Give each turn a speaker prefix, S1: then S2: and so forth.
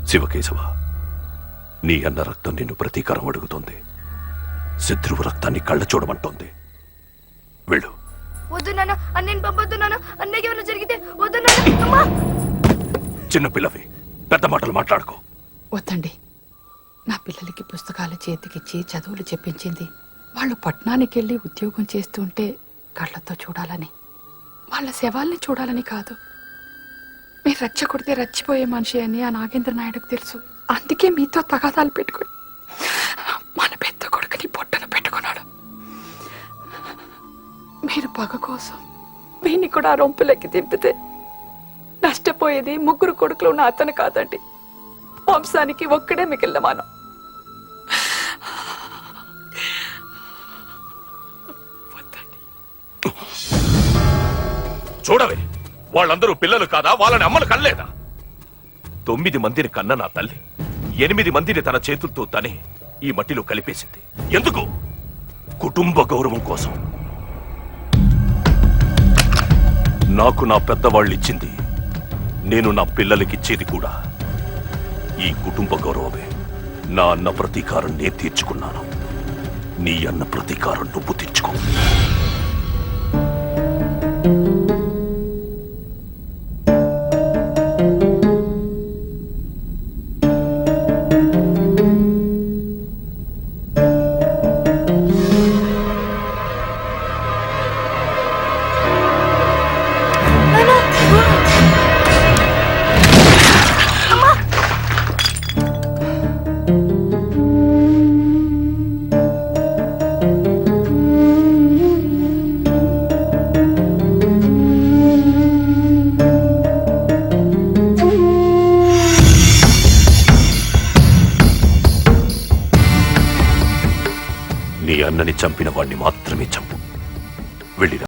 S1: శివకేశవ, నీ అన్న రక్తం నిన్ను ప్రతీకారం అడుగుతోంది. శత్రువు రక్తాన్ని కళ్ళ చూడమంటోంది. వెళ్ళు.
S2: వద్దు నాన్న, అన్నయ్యని పంపొద్దు నాన్న. అన్నయ్యకి ఏమైనా జరిగితే వద్దు నాన్న. అమ్మా!
S1: చిన్న పిల్లవి, పెద్ద మాటలు మాట్లాడుకో.
S3: వద్దండి. నా పిల్లలకి పుస్తకాలు చేతికిచ్చి చదువులు చెప్పించింది వాళ్ళు పట్టణానికి వెళ్ళి ఉద్యోగం చేస్తుంటే కళ్ళతో చూడాలని, వాళ్ళ శవాల్ని చూడాలని కాదు. మీరు రచ్చ కొడితే రచ్చిపోయే మనిషి అని ఆ నాగేంద్ర నాయుడుకు తెలుసు. అందుకే మీతో తగాదాలు పెట్టుకుని మన పెద్ద కొడుకుని పొట్టన పెట్టుకున్నాడు. మీరు పగ కోసం వీణ్ణి కూడా రొంపులెక్కి దింపితే నష్టపోయేది ముగ్గురు కొడుకులు ఉన్న అతను కాదండి, వంశానికి ఒక్కడే మిగిలిన మనం.
S1: చూడవే, వాళ్ళందరూ పిల్లలు కాదా? వాళ్ళని అమ్మలు కనలేదా? 9 మందిని కన్న నా తల్లి 8 మందిని తన చేతులతో తనే ఈ మట్టిలో కలిపేసింది. ఎందుకు? కుటుంబ గౌరవం కోసం. నాకు నా పెద్దవాళ్ళు ఇచ్చింది, నేను నా పిల్లలకిచ్చేది కూడా ఈ కుటుంబ గౌరవమే. నా అన్న ప్రతీకారం నేను తీర్చుకున్నాను. నీ అన్న ప్రతీకారం నువ్వు తీర్చుకో. నీ అన్నని చంపిన వాణ్ణి మాత్రమే చంపు. వెళ్ళిరా.